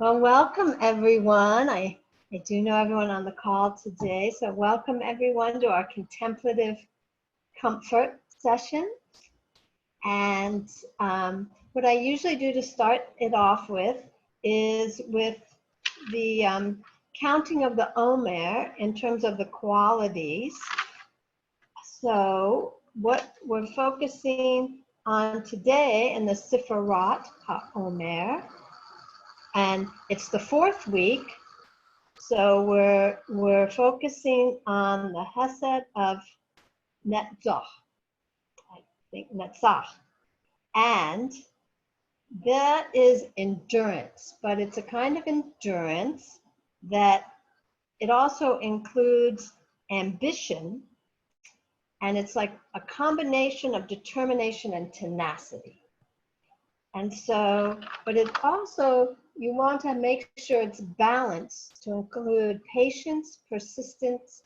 Well, welcome everyone. I do know everyone on the call today, so welcome everyone to our Contemplative Comfort session. And what I usually do to start it off with is with the counting of the Omer in terms of the qualities. So what we're focusing on today in the Sifarat HaOmer, and it's the fourth week, so we're focusing on the Hesed of Netzach, I think Netzach, and that is endurance, but it's a kind of endurance that it also includes ambition, and it's like a combination of determination and tenacity. And so, but it also, you want to make sure it's balanced to include patience, persistence,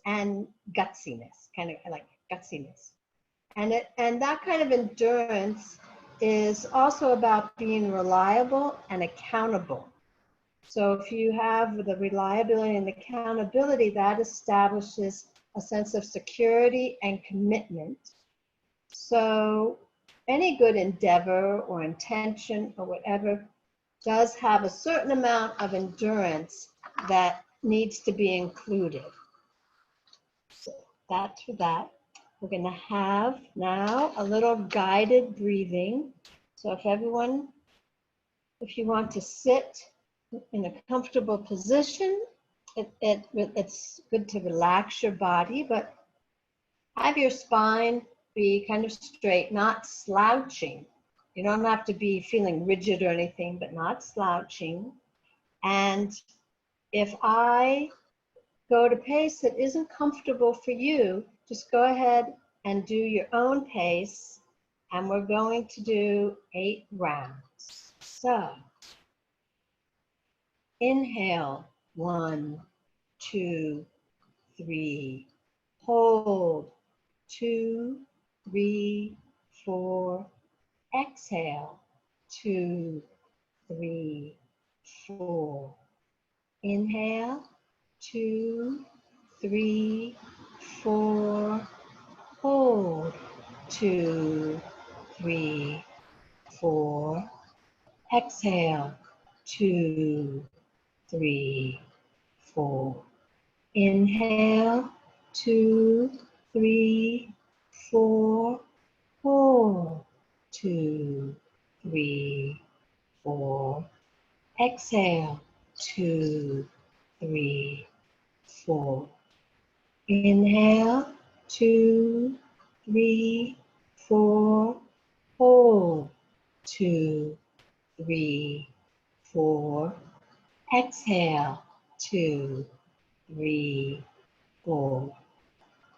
and gutsiness, kind of like gutsiness. And that kind of endurance is also about being reliable and accountable. So if you have the reliability and accountability, that establishes a sense of security and commitment. So any good endeavor or intention or whatever does have a certain amount of endurance that needs to be included. So that's for that. We're going to have now a little guided breathing. So if you want to sit in a comfortable position, it's good to relax your body, but have your spine be kind of straight, not slouching. You don't have to be feeling rigid or anything, but not slouching. And if I go at a pace that isn't comfortable for you, just go ahead and do your own pace. And we're going to do 8 rounds. So inhale, 1, 2, 3. Hold, 2, 3, 4. Exhale, 2, 3, 4. Inhale, 2, 3, 4. Hold, 2, 3, 4. Exhale, 2, 3, 4. Inhale, 2, 3, 4. Hold, 2, 3, 4. Exhale, 2, 3, 4. Inhale, 2, 3, 4. Hold, 2, 3, 4. Exhale, 2, 3, 4.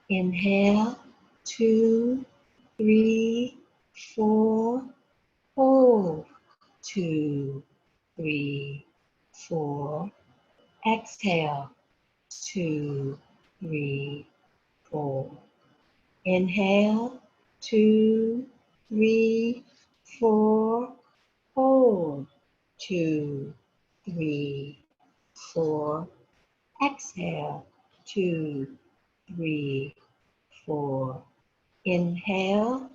Inhale, 2, 3, 4. Hold, 2, 3, 4. Exhale, 2, 3, 4. Inhale, 2, 3, 4. Hold, 2, 3, 4. Exhale, 2, 3, 4. Inhale,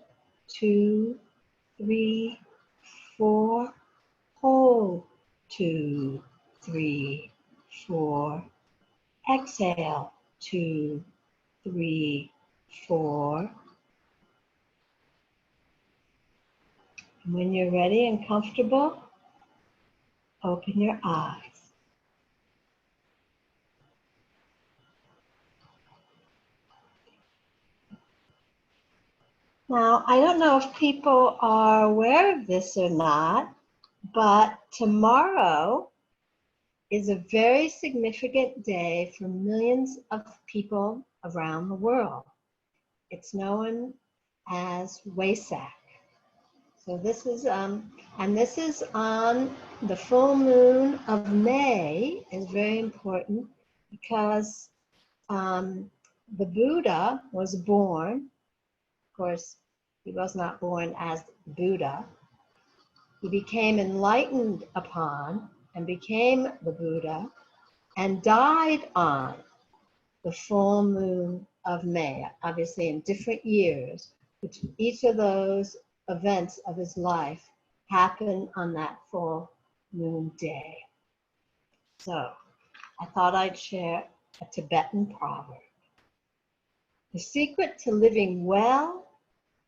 2, 3, 4. Hold, 2, 3, 4. Exhale, 2, 3, 4. And when you're ready and comfortable, open your eyes. Now, I don't know if people are aware of this or not, but tomorrow is a very significant day for millions of people around the world. It's known as Wesak. So this is, and this is on the full moon of May, is very important because the Buddha was born. Of course, he was not born as Buddha. He became enlightened upon and became the Buddha and died on the full moon of May, obviously in different years, which each of those events of his life happened on that full moon day. So I thought I'd share a Tibetan proverb. The secret to living well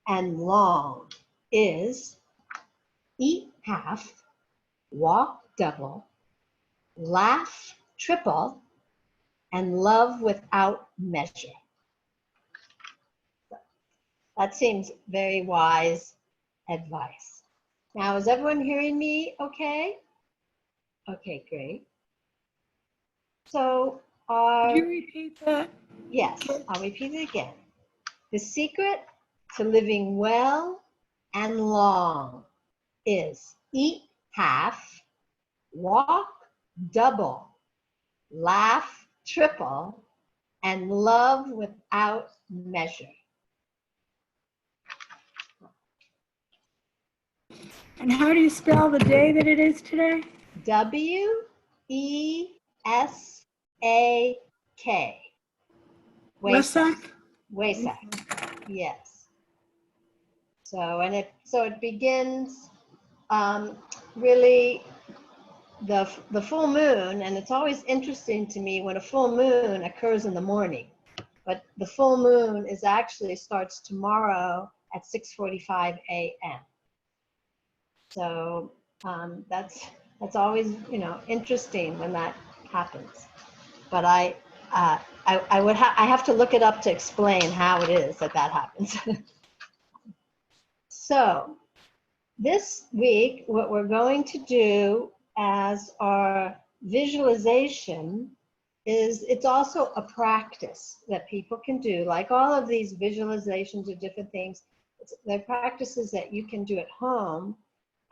and long is eat half, walk double, laugh triple, and love without measure. That seems very wise advice. Now, is everyone hearing me okay? Okay, great. So Could you repeat that? yes, I'll repeat it again. The secret to living well and long is eat half, walk double, laugh triple, and love without measure. And how do you spell the day that it is today? W-E-S-A-K. Wesak? Wesak, yes. So it begins really the full moon, and it's always interesting to me when a full moon occurs in the morning, but the full moon is actually starts tomorrow at 6:45 a.m. So that's always interesting when that happens. But I have to look it up to explain how it is that happens. So this week, what we're going to do as our visualization is it's also a practice that people can do. Like all of these visualizations or different things, they're practices that you can do at home.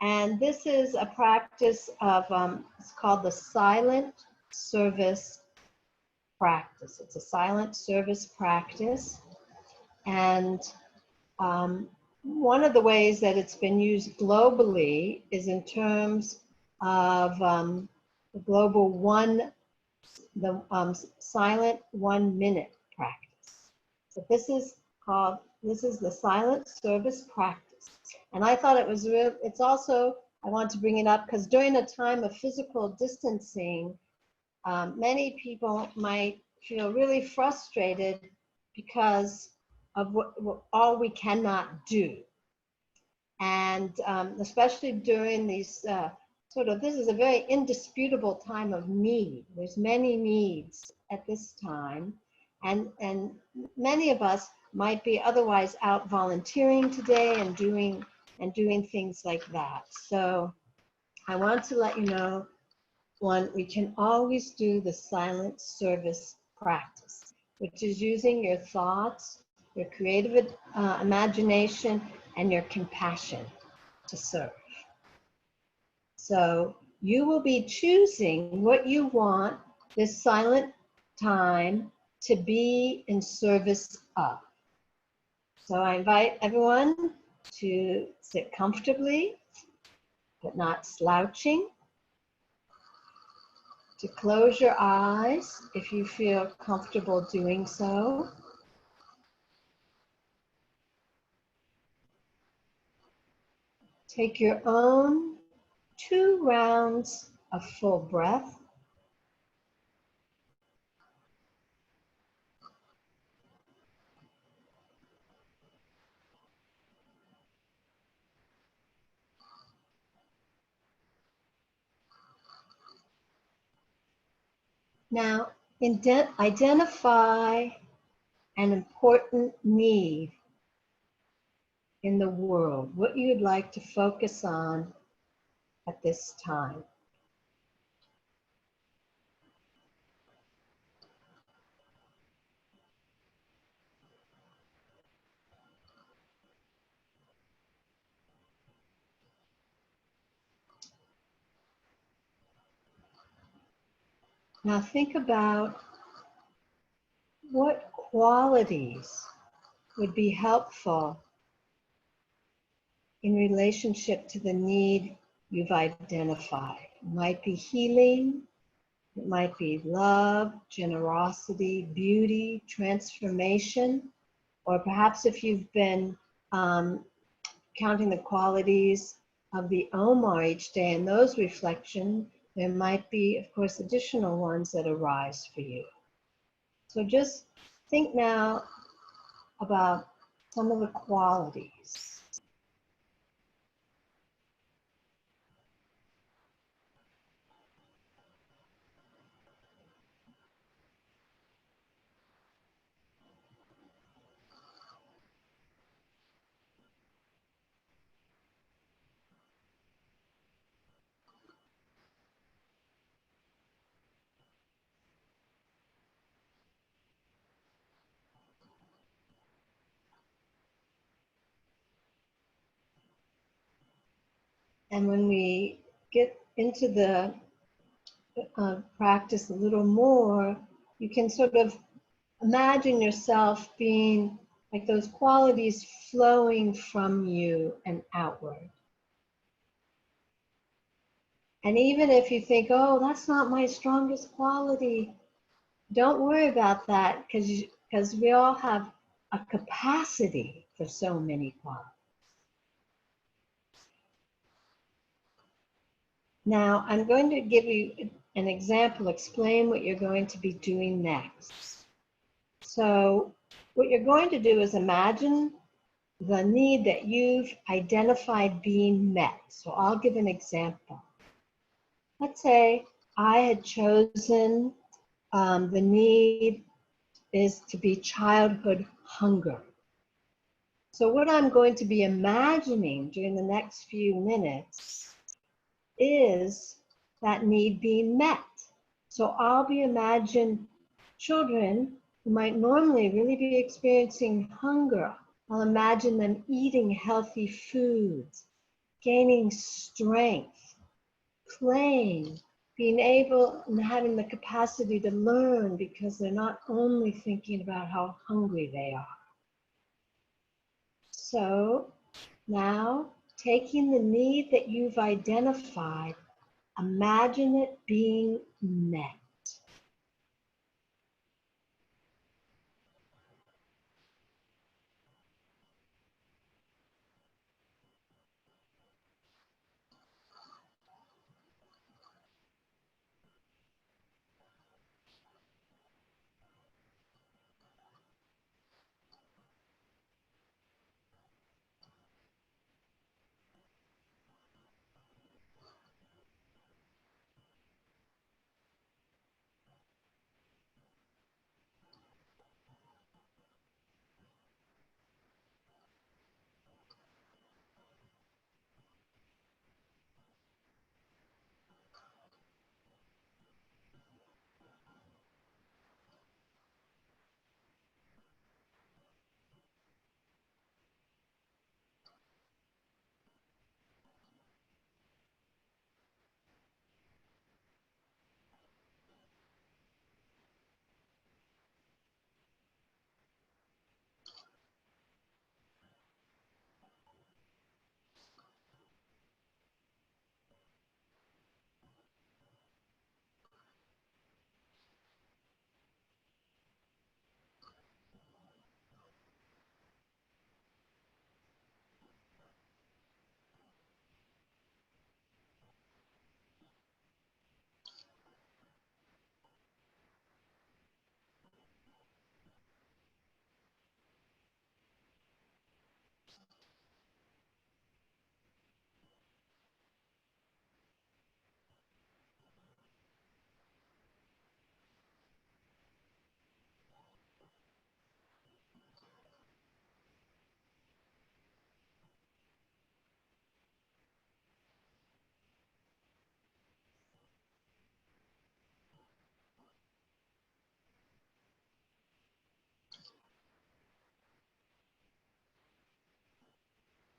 And this is a practice of, it's called the silent service practice. It's a silent service practice. And one of the ways that it's been used globally is in terms of the global silent 1 minute practice. So this is the silent service practice. And I thought it was real. It's also, I want to bring it up because during a time of physical distancing, many people might feel really frustrated because of what all we cannot do. And especially during these this is a very indisputable time of need. There's many needs at this time. And many of us might be otherwise out volunteering today and doing things like that. So I want to let you know, one, we can always do the silent service practice, which is using your thoughts, your creative imagination, and your compassion to serve. So you will be choosing what you want this silent time to be in service of. So I invite everyone to sit comfortably, but not slouching, to close your eyes if you feel comfortable doing so. Take your own 2 rounds of full breath. Now, identify an important need in the world, what you'd like to focus on at this time. Now think about what qualities would be helpful in relationship to the need you've identified. It might be healing. It might be love, generosity, beauty, transformation, or perhaps if you've been counting the qualities of the Omar each day and those reflections, there might be, of course, additional ones that arise for you. So just think now about some of the qualities. And when we get into the practice a little more, you can sort of imagine yourself being like those qualities flowing from you and outward. And even if you think, oh, that's not my strongest quality, don't worry about that, because we all have a capacity for so many qualities. Now, I'm going to give you an example, explain what you're going to be doing next. So what you're going to do is imagine the need that you've identified being met. So I'll give an example. Let's say I had chosen the need is to be childhood hunger. So what I'm going to be imagining during the next few minutes is that need being met. So I'll be imagining children who might normally really be experiencing hunger. I'll imagine them eating healthy foods, gaining strength, playing, being able and having the capacity to learn because they're not only thinking about how hungry they are. So now, taking the need that you've identified, imagine it being met.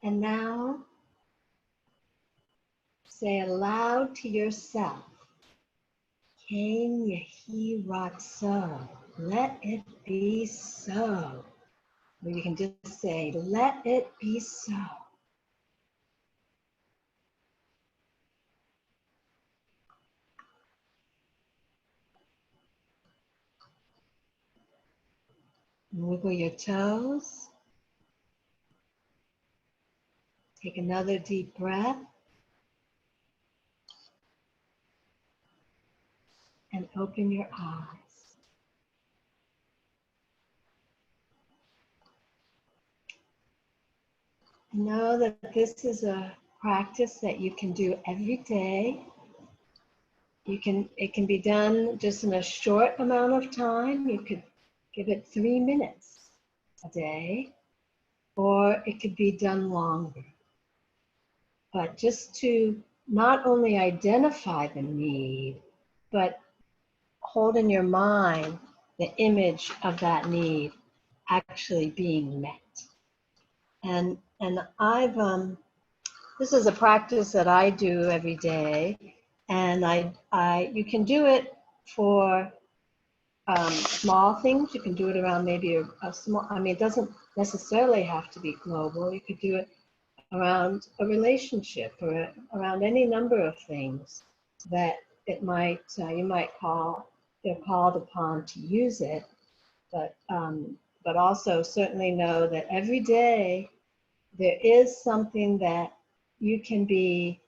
And now, say aloud to yourself, Ken Yehi Ratso, let it be so. Or you can just say, let it be so. Wiggle your toes. Take another deep breath. And open your eyes. Know that this is a practice that you can do every day. It can be done just in a short amount of time. You could give it 3 minutes a day, or it could be done longer. But just to not only identify the need, but hold in your mind the image of that need actually being met. And I've this is a practice that I do every day, and you can do it for small things. You can do it around maybe a small. I mean, it doesn't necessarily have to be global. You could do it around a relationship or around any number of things that it might you might you're called upon to use it, but also certainly know that every day there is something that you can be,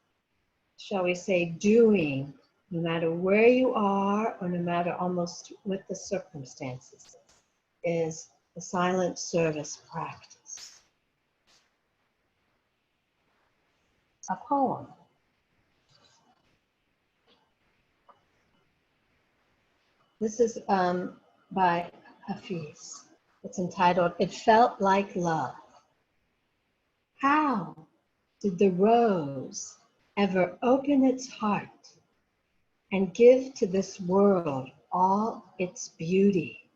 shall we say, doing, no matter where you are or no matter almost what the circumstances, is the silent service practice. A poem. This is by Hafiz. It's entitled, "It Felt Like Love." How did the rose ever open its heart and give to this world all its beauty?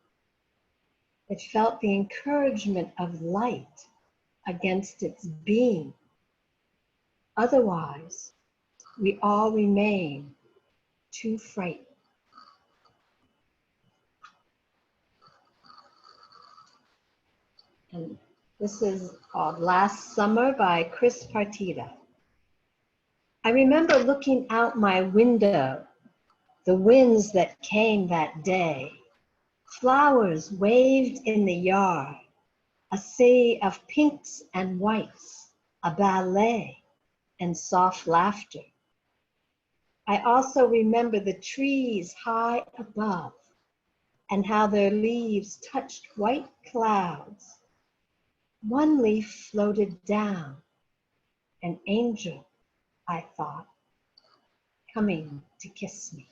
It felt the encouragement of light against its being. Otherwise, we all remain too frightened. And this is called Last Summer by Chris Partida. I remember looking out my window, the winds that came that day. Flowers waved in the yard, a sea of pinks and whites, a ballet and soft laughter. I also remember the trees high above and how their leaves touched white clouds. One leaf floated down, an angel, I thought, coming to kiss me.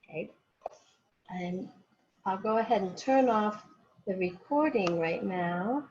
Okay, and I'll go ahead and turn off the recording right now.